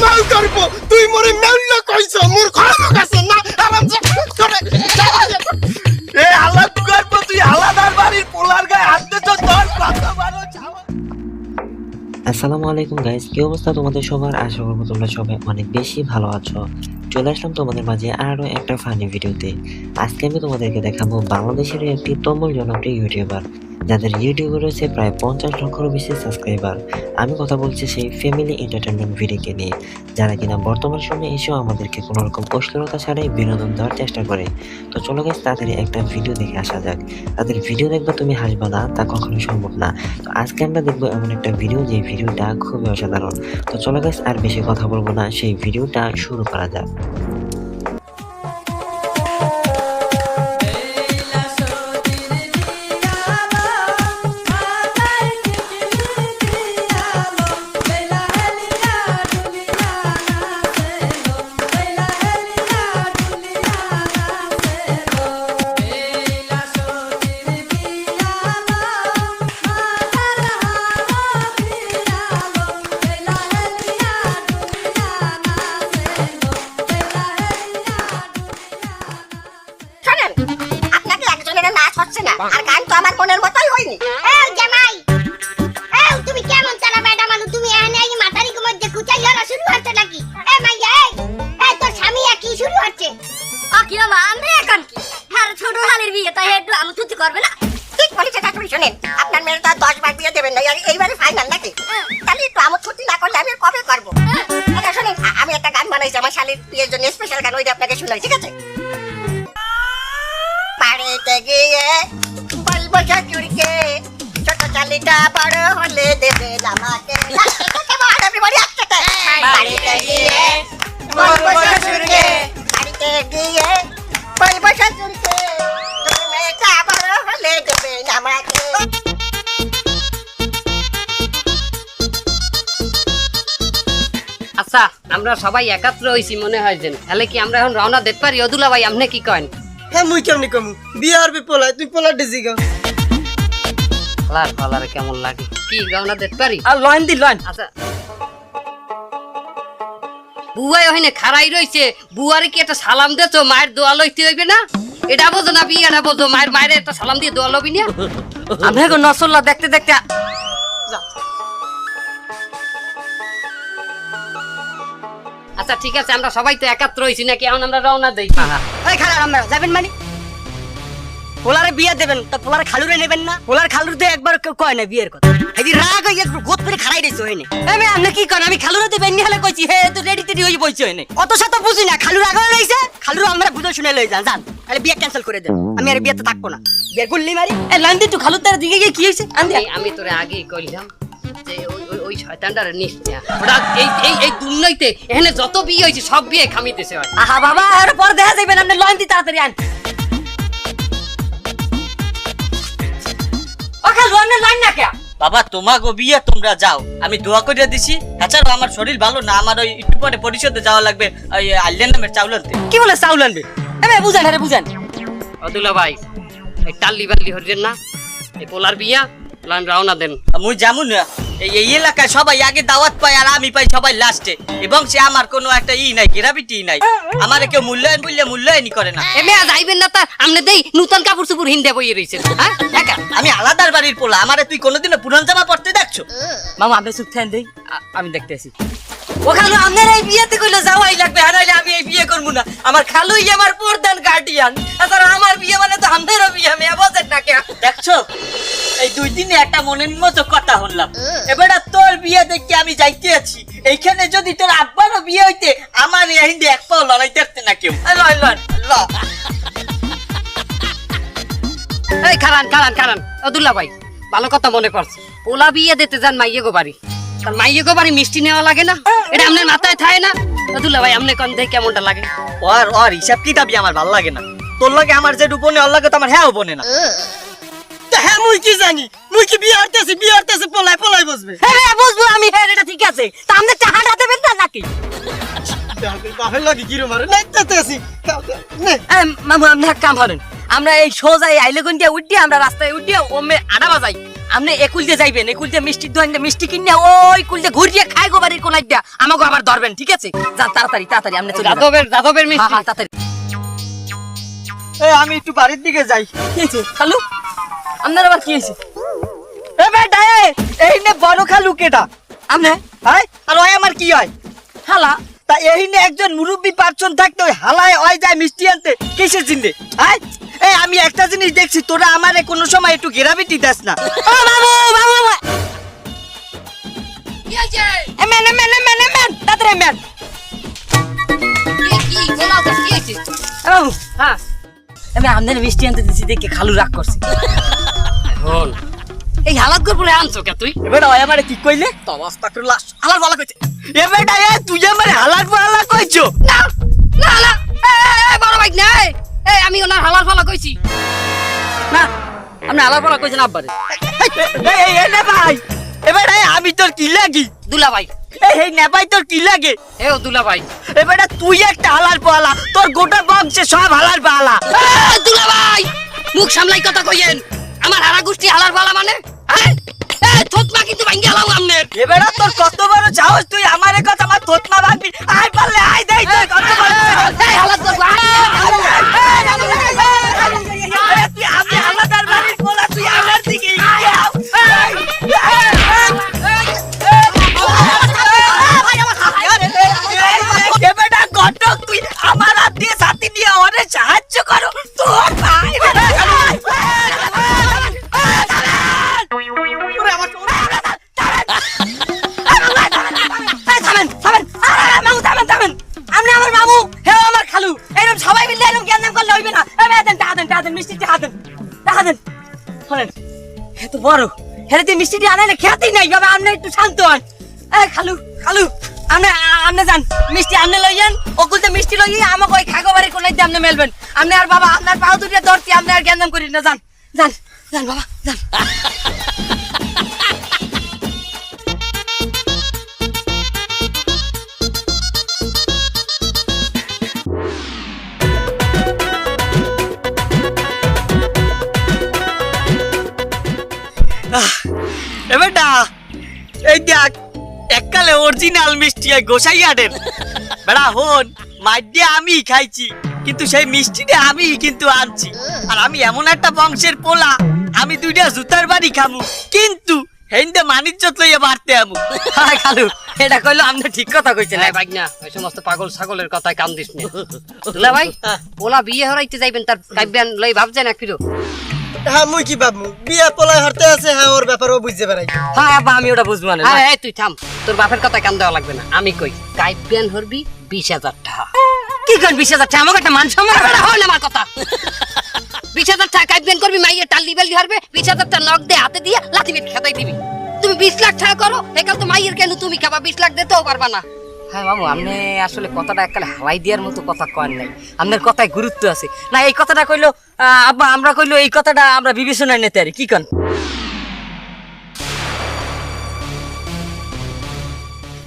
মাল করব তুই মোরে মেললে কইছ মোর ঘর কাছে না আরাম যে করে এ আল্লাহ করব তুই আলাদার বাড়ির পোলার গায়ে হাত দিছ তোর কথা বারো ছাওয়া। আসসালামু আলাইকুম গাইস, কি অবস্থা তোমাদের সবার? আশা করবো তোমরা সবাই অনেক বেশি ভালো আছো। চলে আসলাম তোমাদের মাঝে আরো একটা ফানি ভিডিওতে। আজকে আমি তোমাদেরকে দেখাবো বাংলাদেশের একটি তুমুল জনপ্রিয় ইউটিউবার, যাদের ইউটিউবে রয়েছে প্রায় 50 লক্ষেরও বেশি সাবস্ক্রাইবার। আমি কথা বলছি সেই ফ্যামিলি এন্টারটেনমেন্ট ভিডিওকে নিয়ে, যারা কিনা বর্তমান সময়ে এসেও আমাদেরকে কোনো রকম অশ্লীলতা ছাড়াই বিনোদন দেওয়ার চেষ্টা করে। তো চলো গাইস, তাড়াতাড়ি একটা ভিডিও দেখে আসা যাক। তাদের ভিডিও দেখবে তুমি হাসবা না, তা কখনোই সম্ভব না। তো আজকে আমরা দেখবো এমন একটা ভিডিও, যে ভিডিওটা খুবই অসাধারণ। তো চলো গাইস, আর বেশি কথা বলবো না, সেই ভিডিওটা শুরু করা যাক। আর গান তো আমার মনের মতই হয়নি। এই জামাই, এই তুমি কেমন চালা বেডা মানু, তুমি এখানে এই মাথারি কুমার যে কুচাই হলো শুরু হচ্ছে নাকি? এই মাইয়া, এই তোর স্বামী কি শুরু হচ্ছে? কি মা, আমরা এখন কি আর ছোট হালের বিয়ে, তাই একটু আমি তুতি করবে না? ঠিক বলেছে শাশুড়ি। শুনেন, আপনার মেয়ের তো 10 বার বিয়ে দেবেন না, এইবারে ফাইনাল নাকি? তাহলে একটু আমার ছুটি না করলে আমি কবে করবো? আচ্ছা শুনেন, আমি একটা গান বানাইছি আমার শালীর বিয়ের জন্য, স্পেশাল গান, ওইটা আপনাকে শোনাই, ঠিক আছে? বাড়িতে গিয়ে বলবো শাশুড়িকে, ছোট চালিটা বড় হলে দেবে আমাকে। বাড়িতে গিয়ে বলবো শাশুড়িকে, বাড়িতে গিয়ে বলবো শাশুড়িকে, মেয়েটা বড় হলে দেবে আমাকে। আচ্ছা, আমরা সবাই একাত্র হইছি মনে হয় যেন, তাহলে কি আমরা এখন রওনা দিতে পারি? অদুলা ভাই, আপনি কি করেন? হ্যাঁ মুই কেমনি কমু বিয়ে আরবি পোলাই তুই পোলা ডিজি গাও খালার খালার কেমন লাগে? কি রওনা দিতে পারি? আর লয়ন দি লয়ন। আচ্ছা, বুয়াই ওখানে খাড়াই রইছে, বুয়ারে কি একটা সালাম দেছো? মায়ের দোয়া লইতে হইবে না? এটা বোঝো না, বিয়েটা বোঝো। মায়ের একটা সালাম দিয়ে দোয়া লবি না? আমি এখন নসল্লা দেখতে দেখতে আচ্ছা ঠিক আছে, আমরা সবাই তো একাত্র হইছি নাকি? এখন আমরা রওনা দেই। এই খালা আমরা যাবেন মানে পোলারে বিয়ে দেবেন, তা পোলারে খালুরে নেবেন না? পোলার খালুর তো একবার কেউ কয় না বিয়ের কথা। এই রাগ হইয়া গোত করে খাড়াই দিছো হইনি। আমি আপনি কি করেন? আমি খালুরে দেবেন নি হলে কইছি, হে তো রেডি টেডি হই বইছো হইনি। অত সাথে বুঝি না, খালুর আগে লইছে, খালুর আমরা বুঝে শুনে লই যান যান। তাহলে বিয়ে ক্যান্সেল করে দেন, আমি আর বিয়েতে থাকবো না। বিয়ে গুল্লি মারি। এ লান্দি তুই খালুর তার দিকে গিয়ে কি হইছে? আমি তোরে আগেই কইলাম যে ওই শয়তানটারে নিস না। ওরা এই দুর্নইতে এখানে যত বিয়ে হইছে সব বিয়ে খামিতেছে। আহা বাবা, আর পর দেখা যাবেন। আপনি লান্দি তাড়াতাড়ি আন। বাবা তোমাকে বিয়ে তোমরা যাও, আমি দোয়া করে দিছি। তাছাড়া আমার শরীর ভালো না, আমার ওই একটু পরে পরিষদে যাওয়া লাগবে, ওই আলিয়ান নামের চাউল আনতে। কি বলে চাউল আনবে? বুঝান, আরে বুঝান। অদুলা ভাই, এই টাল্লি বাল্লি হরছেন না, এই পোলার বিয়া প্ল্যান রওনা দেন। মুই যেমন এই এলাকায় সবাই আগে দাওয়াত পায় আর আমি পাই সবাই লাস্টে, এবং সে আমার কোনো একটা নাই, গ্রাভিটি নাই। আমার কেউ মূল্যায়ন বললে মূল্যায়নই করে না। এমে যাইবেন না তা আমনে দেই নতুন কাপড় চুপড় হিন্দে বইয়ে রইছেন। হ্যাঁ একা আমি আলাদার বাড়ির পোলা, আমারে তুই কোনোদিনও পুরান জামা পরতে দেখছো? মামা আপনি চুপ থাকেন দেই, আমি দেখতেছি। ও খালু, আপনার এই বিয়েতে কইলো যাওয়াই লাগবে, হারাইলে আমি এই বিয়ে করবো না। আমার খালুই আমার প্রধান গার্ডিয়ান। তাছাড়া আমার বিয়ে মানে তো আপনারও বিয়ে, আমি বোঝেন না কে? দেখছো, এই 2 দিনে একটা মনের মতো কথা শুনলাম। এবারে তোর বিয়ে দেখে আমি যাইতে আছি। এইখানে যদি তোর আব্বারও বিয়ে হইতে, আমার হিন্দে এক পাও লড়াইতে পারতে না কেউ। লয় লয় ল। এই খারান খারান খারান, অদুল্লা ভাই ভালো কথা মনে করছে। পোলা বিয়ে দিতে যান মাইয়ে গো বাড়ি, কারণ মাইয়ে গো বাড়ি মিষ্টি নেওয়া লাগে না? এটা আপনার মাথায় থাকে না? অদুল্লা ভাই আপনি কোন দেখে কেমনটা লাগে? ওর হিসাব কিতাবই আমার ভালো লাগে না। তোর লাগে আমার যে ডুবনে, ওর লাগে তো আমার হ্যাঁ বনে না। হ্যাঁ মুই কি জানি, মুই কি বিয়ে হরতেছি পোলাই পোলাই বসবে। হ্যাঁ বুঝবো আমি, হ্যাঁ এটা ঠিক আছে। তা আপনি টাকাটা দেবেন না নাকি? বাপের লাগে কি মারে নাইতেছি মামু আপনি এক কাম করেন, আমরা এই সোজা এই আইলেগুন দিয়ে উঠি, আমরা রাস্তায় উঠি, ওমে আডা বাজাই। আপনি একুল দিয়ে যাইবেন, একুল দিয়ে মিষ্টির দোকান দিয়ে মিষ্টি কিনে ওই কুল দিয়ে ঘুরিয়ে খাই গো বাড়ির কোনায় দিয়া আমাকে আবার ধরবেন, ঠিক আছে? যান তাড়াতাড়ি তাড়াতাড়ি আপনি চলে যাদবের মিষ্টি তাড়াতাড়ি। এই আমি একটু বাড়ির দিকে যাই। কি হয়েছে খালু? আপনার আবার কি হয়েছে? এ বেটা এই নে বড় খালু কেটা? আপনি হাই আর ওই আমার কি হয়? হালা তা এই নে একজন মুরব্বী পার্সন থাকতে ওই হালায় ওই যায় মিষ্টি আনতে কিসের জিন্দে? হাই এই আমি একটা জিনিস দেখছি, তোরা আমারে কোনো সময় একটু গ্রাভিটি দাস না। ও বাবু বাবু কি হয়েছে? এমেন এমেন এমেন এমেন তাড়াতাড়ি এমেন। কি বলা তো কি হয়েছে? বাবু হ্যাঁ আমি আপনার মিষ্টি আনতে দিছি দেখে খালু রাগ করছে। এখন এই হালাত করে পরে আনছো কে তুই? এবার ওই আমারে কি কইলে? তো অবস্থা করে লাশ হালার বলা কইছে এ বেটা তুই আমারে হালার পালা কইছো? না না না এই বড় ভাই না এই আমি ওনার হালার ফলা কইছি না, আপনি হালার ফলা কইছেন আব্বারে। এই নে ভাই এবার আমি তোর কি লাগি? দুলা ভাই এই নে ভাই তোর কি লাগে? এও দুলা ভাই এবার তুই একটা হালার পালা, তোর গোটা বংশে সব হালার পালা। দুলা ভাই মুখ সামলাই কথা কইয়েন। আমার হারা গোষ্ঠী হালার পালা মানে থতমা কিন্তু ভাঙ্গি আলাম আমনের। এবার তোর কত বড় সাহস, তুই আমার কথা আমার থতমা ভাঙবি? আয় পারলে আয় দেই তোর কত বড় সাহস। এই হালাত করবো তুই আমি আলাদার বাড়ির পোলা, তুই আমার দিকে এবারটা ঘটক, তুই আমার হাত দিয়ে সাথে নিয়ে অনেক সাহায্য করো তোর ভাই। আপনি আমার মামু হে আমার খালু এরকম সবাই মিলে এরকম জ্ঞান নাম করলে হইবে না। টাকা দেন মিষ্টি টাকা দেন শোনেন এত বড় হেরে দিয়ে মিষ্টিটি আনাইলে খেতেই নাই বাবা। আপনি একটু শান্ত হন। খালু খালু আপনি যান মিষ্টি আপনি লইয়েন, ওগুলতে মিষ্টি লইয়ে আমাকে ওই খাগো বাড়ি কোনাই দিয়ে আপনি মেলবেন। আপনি আর বাবা আপনার পাও দুটিয়া ধরছি, আপনি আর জ্ঞান নাম করি না। যান যান যান বাবা যান। এবারটা এই দেখ এককালে অরিজিনাল মিষ্টি হয় গোসাইয়াদের। বেড়া হন মাইডিয়া আমি খাইছি, কিন্তু সেই মিষ্টিটা আমি কিন্তু আনছি। আর আমি এমন একটা বংশের পোলা, আমি দুইটা জুতার বাড়ি খামু, কিন্তু হেন্দে মানিজ্জত লইয়া বাড়তে আমু। হ্যাঁ খালু এটা কইলো আপনি ঠিক কথা কইছেন। এই ভাই না ওই সমস্ত পাগল ছাগলের কথায় কান দিস না। দুলা ভাই ওলা বিয়ে হরাইতে যাইবেন তার কাইবেন লই ভাবছেন এক ফিরো। হ্যাঁ মুই কি ভাবমু, বিয়া পলায় হরতে আছে, হ্যাঁ ওর ব্যাপারও বুঝতে পারাই। হ্যাঁ আব্বা আমি ওটা বুঝবো না। হ্যাঁ তুই থাম, তোর বাপের কথা কান দেওয়া লাগবে না। আমি কই কাইবেন হরবি 20,000 টাকা। কি কোন 20,000 টাকা? আমাকে একটা মান সম্মান বেড়া হয় না আমার কথা। 20,000 টাকা কাইবেন করবি, মাইয়ে টালি বেলি হরবে, 20,000 টাকা নক দে হাতে দিয়ে লাঠি মেরে খেতাই দিবি। তুমি 20 লাখ টাকা করো একাল তো মাইয়ের কেন তুমি খাবা, 20 লাখ দিতেও পারবা না। হ্যাঁ মামু আপনি আসলে কথাটা এককালে হালাই দেওয়ার মতো কথা কন নাই, আপনার কথায় গুরুত্ব আছে না। এই কথাটা কইলো আব্বা, আমরা কইলো এই কথাটা আমরা বিবেচনায় নিতে পারি। কি কন?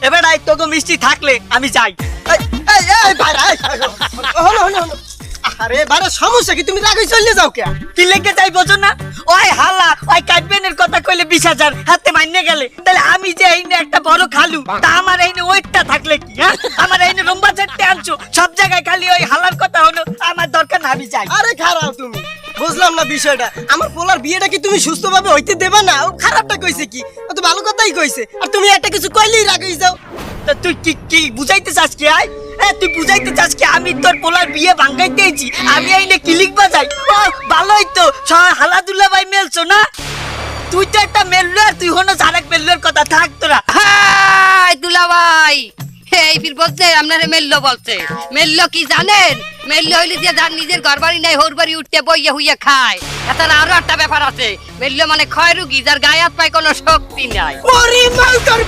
এবার তোকে মিষ্টি থাকলে আমি যাই। আরে বারে সমস্যা কি, তুমি রাগে চলে যাও কে? কি লেগে যাই বোঝো না? ওই হালা ওই কাটবেনের কথা কইলে 20,000 হাতে মাইনে গেলে, তাহলে আমি যে এইনে একটা বড় খালু, তা আমার এইনে ওইটা থাকলে কি? হ্যাঁ আমার এইনে লম্বা চারটে আনছো, সব জায়গায় খালি ওই হালার কথা হলো, আমার দরকার না, আমি যাই। আরে খারাপ তুমি, বুঝলাম না বিষয়টা। আমার পোলার বিয়েটা কি তুমি সুস্থভাবে হইতে দেবা না? ও খারাপটা কইছে কি? ও তো ভালো কথাই কইছে, আর তুমি একটা কিছু কইলেই রাগই যাও। তা তুই কি কি বুঝাইতে চাস কি? আয় তুই বুঝাইতে চাস কি আমি তোর পোলার বিয়ে ভাঙাইতেছি? আমি এইনে কিলিক বাজাই? ও ভালোই তো, হালাদুল্লাহ ভাই মেলছো না? তুই তো একটা মেললো, আর তুই হনো আরেক মেললোর কথা। থাক তোরা। হাই দুলা ভাই এই ফির বলছে আপনারে মেল্লো বলছে। মেল্লো কি জানেন? মেল্লো হইলে যে যার নিজের ঘর বাড়ি নাই হোর বাড়ি উঠতে বইয়া হুইয়া খায়। এছাড়া আরো একটা ব্যাপার আছে, মেল্লো মানে ক্ষয় রুগী যার গায়ে হাত পায় কোনো শক্তি নাই। ওরে মাল তোর